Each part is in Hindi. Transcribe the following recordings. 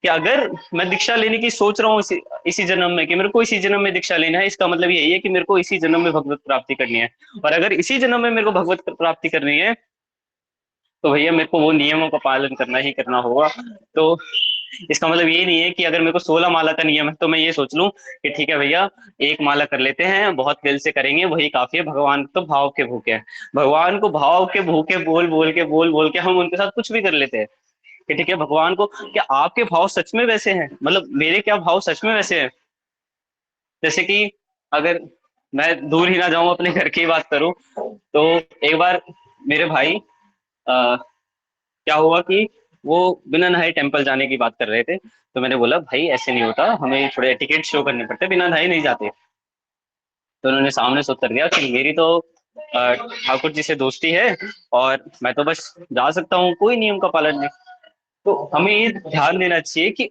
कि अगर मैं दीक्षा लेने की सोच रहा हूँ इसी जन्म में, कि मेरे को इसी जन्म में दीक्षा लेना है, इसका मतलब यही है कि मेरे को इसी जन्म में भगवत प्राप्ति करनी है। और अगर इसी जन्म में मेरे को भगवत प्राप्ति करनी है, तो भैया मेरे को वो नियमों का पालन करना ही करना होगा। तो इसका मतलब ये नहीं है कि अगर मेरे को 16 माला का नियम है तो मैं ये सोच लूं कि ठीक है भैया, एक माला कर लेते हैं, बहुत दिल से करेंगे, वही काफी है। भगवान तो भाव के भूखे हैं, भगवान को भाव के भूखे बोल बोल के हम उनके साथ कुछ भी कर लेते हैं कि ठीक है भगवान को, क्या आपके भाव सच में वैसे हैं, मतलब मेरे क्या भाव सच में वैसे हैं। जैसे कि अगर मैं दूर ही ना जाऊं, अपने घर की बात करूं, तो एक बार मेरे भाई क्या हुआ कि वो बिना नहाए टेम्पल जाने की बात कर रहे थे। तो मैंने बोला भाई ऐसे नहीं होता, हमें थोड़े एटिकेट शो करने पड़ते, बिना नहाए नहीं जाते। तो उन्होंने सामने से उत्तर दिया कि मेरी तो ठाकुर जी से दोस्ती है, और मैं तो बस जा सकता हूँ, कोई नियम का पालन नहीं। तो हमें ये ध्यान देना चाहिए कि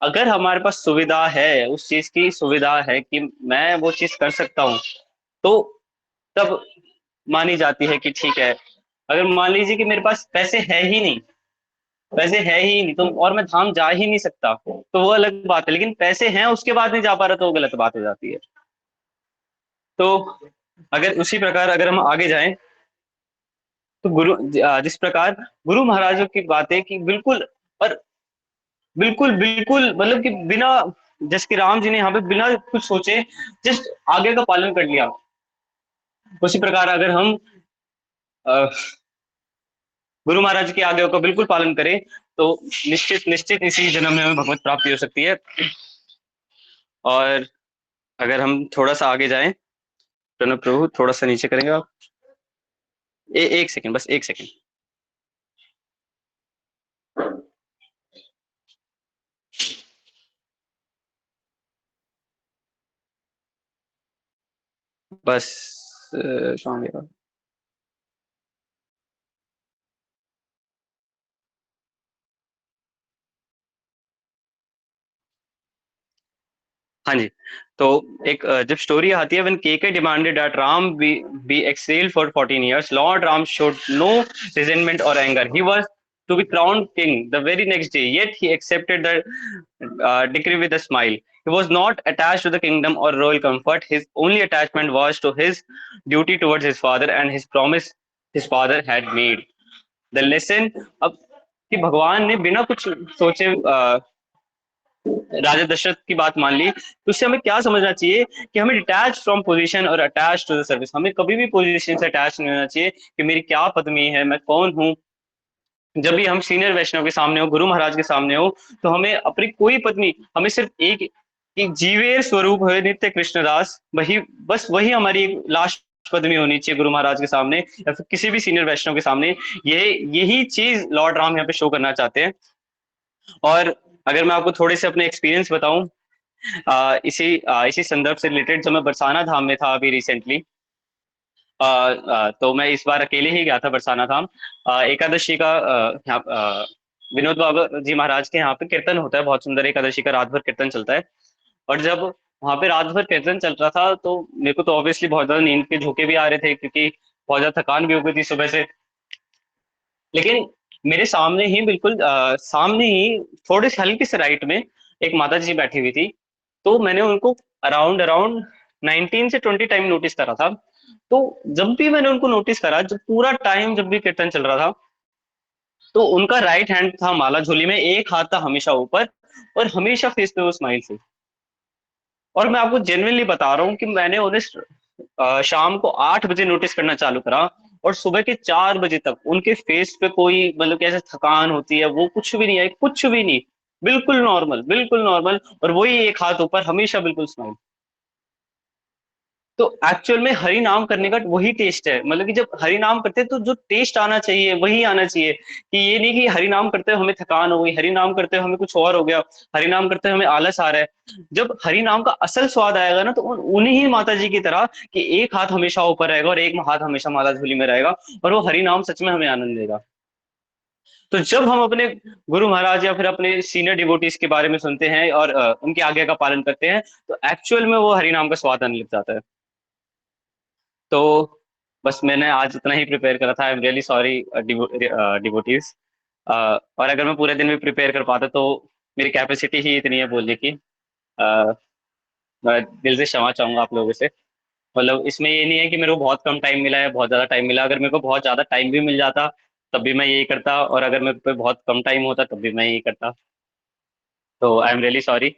अगर हमारे पास सुविधा है, उस चीज की सुविधा है कि मैं वो चीज कर सकता हूँ, तो तब मानी जाती है कि ठीक है। अगर मान लीजिए कि मेरे पास पैसे है ही नहीं, पैसे है ही नहीं तो, और मैं धाम जा ही नहीं सकता, तो वो अलग बात है। लेकिन पैसे हैं उसके बाद नहीं जा पा रहा, तो वो गलत बात हो जाती है। तो अगर उसी प्रकार अगर हम आगे जाएं, तो जिस प्रकार गुरु महाराजों की बातें कि बिल्कुल, और बिल्कुल बिल्कुल मतलब कि बिना, जैसे कि राम जी ने यहाँ पे बिना कुछ सोचे जस्ट आगे का पालन कर लिया, उसी प्रकार अगर हम अ, गुरु महाराज के आगे का बिल्कुल पालन करें, तो निश्चित निश्चित इसी जन्म में हमें भगवत प्राप्ति हो सकती है। और अगर हम थोड़ा सा आगे जाएं, प्रणव प्रभु थोड़ा सा नीचे करेंगे आप, एक सेकंड, बस एक सेकंड। बस कहाँ गया। हाँ जी। तो एक जब स्टोरी आती है, when Kaikeyi demanded that Ram be exiled for 14 years, lord Ram showed no resentment or anger. He was to be crowned king the very next day, yet he accepted the decree with a smile. He was not attached to the kingdom or royal comfort. His only attachment was to his duty towards his father and his promise his father had made. The lesson, अब कि भगवान ने बिना कुछ सोचे राजा दशरथ की बात मान ली, तो उससे हमें क्या समझना चाहिए कि हमें डिटैच फ्रॉम पोजीशन और अटैच टू द सर्विस, हमें कभी भी पोजीशन से अटैच नहीं होना चाहिए कि मेरी क्या पदवी है, मैं कौन हूँ। जब भी हम सीनियर वैष्णव के सामने हो, गुरु महाराज के सामने हो, तो हमें अपनी कोई पत्नी, हमें सिर्फ एक एक जीवेर स्वरूप है नित्य कृष्णदास, वही, बस वही हमारी एक लास्ट पदवी होनी चाहिए गुरु महाराज के सामने या फिर किसी भी सीनियर वैष्णव के सामने। ये यही चीज लॉर्ड राम यहाँ पे शो करना चाहते हैं। और अगर मैं आपको थोड़े से अपने एक्सपीरियंस बताऊं, इसी संदर्भ से रिलेटेड, जब मैं बरसाना धाम में था अभी रिसेंटली, तो मैं इस बार अकेले ही गया था बरसाना धाम। एकादशी का यहाँ विनोद बाबा जी महाराज के यहाँ पे कीर्तन होता है, बहुत सुंदर एकादशी का रात भर कीर्तन चलता है। और जब वहां पे रात भर कीर्तन चल रहा था, तो मेरे को तो ऑब्वियसली बहुत ज्यादा नींद के झोंके भी आ रहे थे, क्योंकि बहुत ज्यादा थकान भी हो गई थी सुबह से। लेकिन मेरे सामने ही, बिल्कुल सामने ही, थोड़े से हल्की से राइट में एक माता जी बैठी हुई थी। तो मैंने उनको अराउंड अराउंड 19 से 20 टाइम नोटिस करा था। तो जब भी मैंने उनको नोटिस करा, जब पूरा टाइम जब भी कीर्तन चल रहा था, तो उनका राइट हैंड था माला झोली में, एक हाथ था हमेशा ऊपर, और हमेशा फेस पे वो स्माइल थी। और मैं आपको जेन्युइनली बता रहा हूँ कि मैंने उन्हें शाम को 8 बजे नोटिस करना चालू करा, और सुबह के 4 बजे तक उनके फेस पे कोई, मतलब कैसे थकान होती है वो कुछ भी नहीं है, कुछ भी नहीं, बिल्कुल नॉर्मल, बिल्कुल नॉर्मल, और वही एक हाथ ऊपर, हमेशा बिल्कुल स्माइल। तो एक्चुअल में हरि नाम करने का वही टेस्ट है, मतलब कि जब हरि नाम करते हैं तो जो टेस्ट आना चाहिए वही आना चाहिए, कि ये नहीं कि हरि नाम करते हुए हमें थकान हो गई, हरि नाम करते हुए हमें कुछ और हो गया, हरि नाम करते हुए हमें आलस आ रहा है। जब हरि नाम का असल स्वाद आएगा ना, तो उन्हीं ही माता जी की तरह कि एक हाथ हमेशा ऊपर रहेगा और एक हाथ हमेशा माला झोली में रहेगा, और वो हरि नाम सच में हमें आनंद देगा। तो जब हम अपने गुरु महाराज या फिर अपने सीनियर डिवोटीज के बारे में सुनते हैं और उनके आज्ञा का पालन करते हैं, तो एक्चुअल में वो हरि नाम का स्वाद आने लग जाता है। तो बस मैंने आज उतना ही प्रिपेयर करा था। I am really sorry devotees. और अगर मैं पूरे दिन में प्रिपेयर कर पाता, तो मेरी कैपेसिटी ही इतनी है बोलने की। मैं दिल से क्षमा चाहूंगा आप लोगों से। मतलब इसमें ये नहीं है कि मेरे को बहुत कम टाइम मिला है, बहुत ज़्यादा टाइम मिला। अगर मेरे को बहुत ज़्यादा टाइम भी मिल जाता तब भी मैं यही करता, और अगर मेरे पे बहुत कम टाइम होता तब भी मैं यही करता। तो आई एम रियली सॉरी।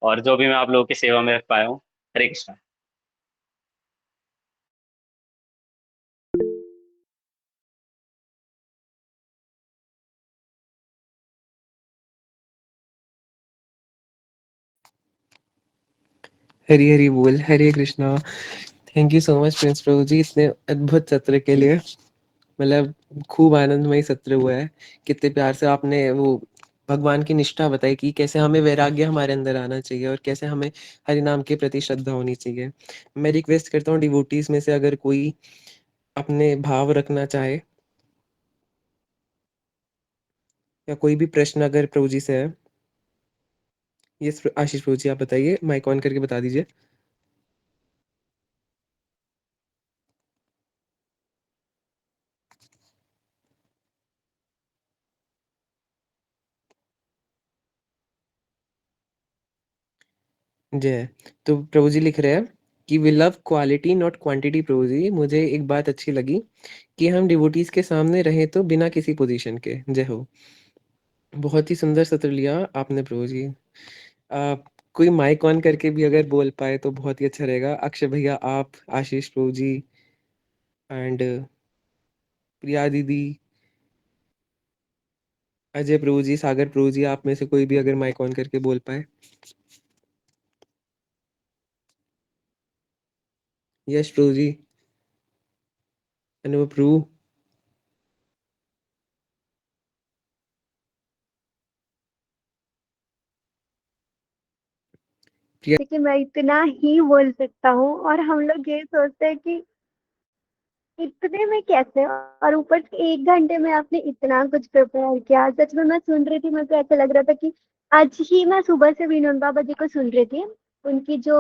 और जो भी मैं आप लोगों की सेवा में रख पाया हूँ। हरे कृष्णा। हरी हरी बोल, Hare Krishna. Thank you so much Prince प्रभु जी इतने अद्भुत सत्र के लिए। मतलब खूब आनंदमय सत्र हुआ है। कितने प्यार से आपने वो भगवान की निष्ठा बताई कि कैसे हमें वैराग्य हमारे अंदर आना चाहिए और कैसे हमें हरि नाम के प्रति श्रद्धा होनी चाहिए। मैं रिक्वेस्ट करता हूँ डिवोटीज में से अगर कोई अपने भाव रखना चाहे या कोई भी प्रश्न अगर प्रभु जी से है। यस आशीष प्रभु जी आप बताइए, माइक ऑन करके बता दीजिए। जय। तो प्रभु जी लिख रहे हैं कि we love quality not quantity. प्रभु जी मुझे एक बात अच्छी लगी कि हम डिवोटीज के सामने रहें तो बिना किसी पोजीशन के। जय हो। बहुत ही सुंदर सत्र लिया आपने प्रभु जी। कोई माइक ऑन करके भी अगर बोल पाए तो बहुत ही अच्छा रहेगा। अक्षय भैया, आप, आशीष प्रभु जी एंड प्रिया दीदी, अजय प्रभु जी, सागर प्रभु जी, आप में से कोई भी अगर माइक ऑन करके बोल पाए। यश प्रभु जी, अनुभव प्रभु, प्रिया। कि मैं इतना ही बोल सकता हूँ और हम लोग ये सोचते हैं कि इतने में कैसे, और ऊपर से 1 घंटे में आपने इतना कुछ प्रिपेयर किया। सच में मैं सुन रही थी, मेरे को ऐसा लग रहा था कि आज ही मैं सुबह से विनोद बाबा जी को सुन रही थी। उनकी जो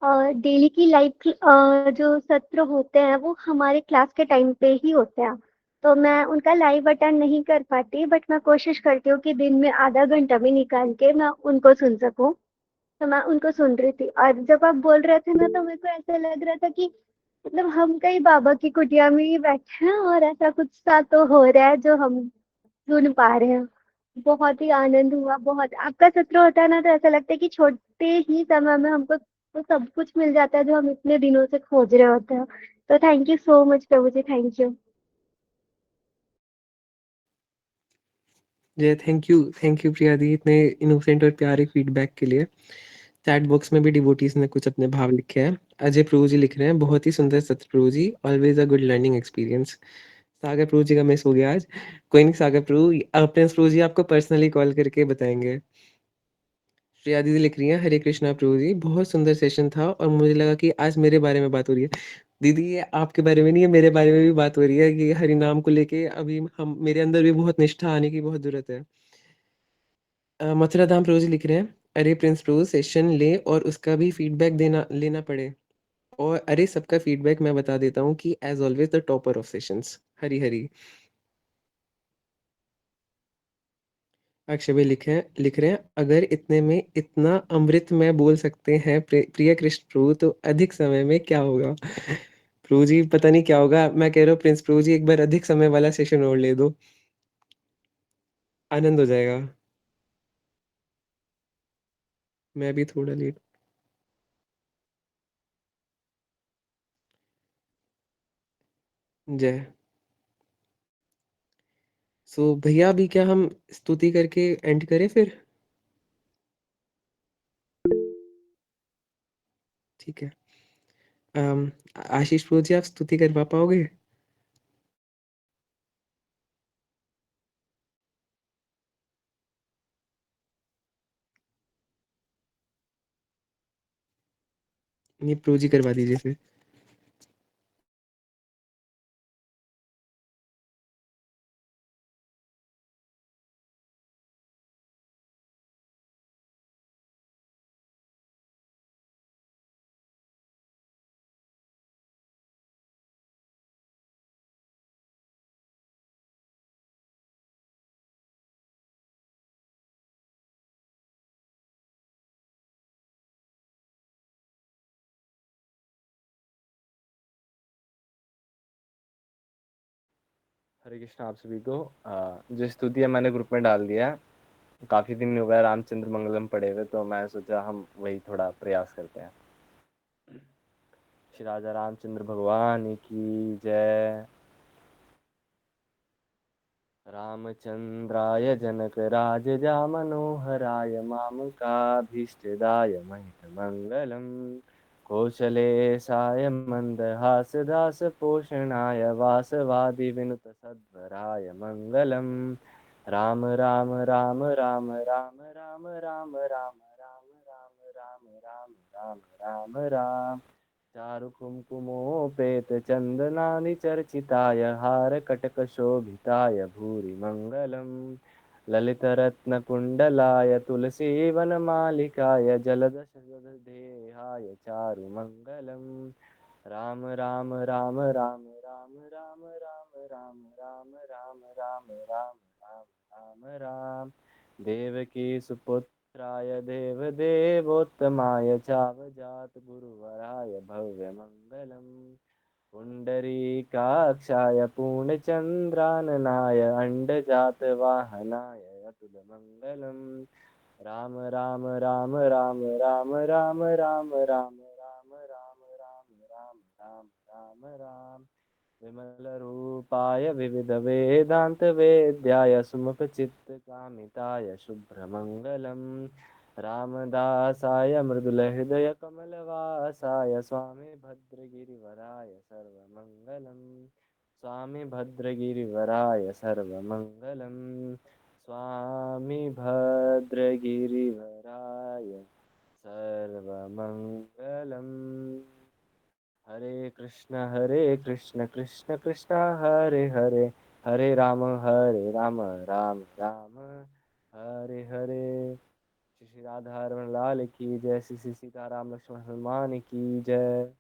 डेली की लाइफ जो सत्र होते हैं वो हमारे क्लास के टाइम पे ही होते हैं। तो मैं उनका लाइव अटेंड नहीं कर पाती, बट मैं कोशिश करती हूँ कि दिन में आधा घंटा भी निकाल के मैं उनको सुन सकूं। तो मैं उनको सुन रही थी, और जब आप बोल रहे थे ना तो मेरे को ऐसा लग रहा था कि मतलब हम कहीं बाबा की कुटिया में ही बैठे हैं और ऐसा कुछ सा तो हो रहा है जो हम सुन पा रहे हैं। बहुत ही आनंद हुआ। बहुत आपका सत्र होता है ना तो ऐसा लगता है कि छोटे ही समय में हमको तो सब कुछ मिल जाता है जो हम इतने दिनों से खोज रहे होते हैं। तो thank you so much Prabhu ji, thank you. जय। थैंक यू प्रिया दी इतने इनोसेंट और प्यारे फीडबैक के लिए। चैट बॉक्स में भी डिवोटीज ने कुछ अपने भाव लिखे हैं। अजय प्रभु जी लिख रहे हैं बहुत ही सुंदर सत्र Prabhu ji, always a good learning experience. Sagar Prabhu ji का मिस हो गया आज। कोई नहीं सागर प्रभु, प्रिंस प्रभु जी आपको पर्सनली कॉल करके बताएंगे। श्रेया दीदी लिख रही हैं हरे कृष्णा प्रभु जी, बहुत सुंदर सेशन था और मुझे लगा कि आज मेरे बारे में बात हो रही है। दीदी ये आपके बारे में नहीं है, मेरे बारे में भी बात हो रही है कि हरि नाम को लेके अभी हम मेरे अंदर भी बहुत निष्ठा आने की बहुत जरूरत है। मथुरा धाम प्रभु जी लिख रहे हैं अरे प्रिंस प्रभु सेशन ले और उसका भी फीडबैक देना लेना पड़े। और अरे सबका फीडबैक मैं बता देता हूँ कि as always the topper of sessions. Hari Hari. Akshay भाई लिख रहे हैं अगर इतने में इतना अमृत में बोल सकते हैं प्रिय कृष्ण प्रभु तो अधिक समय में क्या होगा। प्रभु जी पता नहीं क्या होगा। मैं कह रहा हूँ प्रिंस प्रभु जी एक बार अधिक समय वाला सेशन और ले दो, आनंद हो जाएगा। मैं भी थोड़ा लेट। जय। सो भैया अभी क्या हम स्तुति करके एंड करें फिर। ठीक है। अम, आशीष प्रभु जी आप स्तुति करवा पाओगे। नहीं प्रभु जी करवा दीजिए फिर। हरे कृष्ण आप सभी को। जो स्तुतियाँ मैंने ग्रुप में डाल दिया है, काफ़ी दिन हो गया रामचंद्र मंगलम पढ़े हुए, तो मैं सोचा हम वही थोड़ा प्रयास करते हैं। श्री राजा रामचंद्र भगवान की जय। रामचंद्राय जनक राजजा मनोहराय मामकाभीष्टदाय महितमङ्गलम् कौशलेशाय मन्दहास दास पोषणाय वासवादि विनुत सद्वराय मङ्गलम् राम राम राम राम राम राम राम राम राम राम राम राम राम राम राम चारु कुङ्कुमोपेत चन्दनानि चर्चिताय हारकटकशोभिताय भूरि मङ्गलम् ललितरत्नकुण्डलाय तुलसीवनमालिकाय जलदशरथदेहाय चारुमङ्गलम् राम राम राम राम राम राम राम राम राम राम राम राम राम राम राम देवकी सुपुत्राय देवदेवोत्तमाय चावजात गुरुवराय भव्यमङ्गलम् पुण्डरीकाक्षाय पूर्णचन्द्राननाय अण्डजातवाहनाय अतुलमङ्गलम् राम राम राम राम राम राम राम राम राम राम राम राम राम राम राम विमलरूपाय विविधवेदान्तवेद्याय सुमुखचित्तकामिताय शुभ्रमङ्गलम् रामदासाय मृदुलहृदयकमलवासाय स्वामी भद्रगिरिवराय सर्वमङ्गलम् स्वामी भद्रगिरिवराय सर्वमङ्गलम् स्वामी भद्रगिरिवराय सर्वमङ्गलम् हरे कृष्ण कृष्ण कृष्ण हरे हरे हरे राम राम राम हरे हरे। श्री श्री राधा रमण लाल की जय। श्री श्री सीताराम लक्ष्मण हनुमान की जय।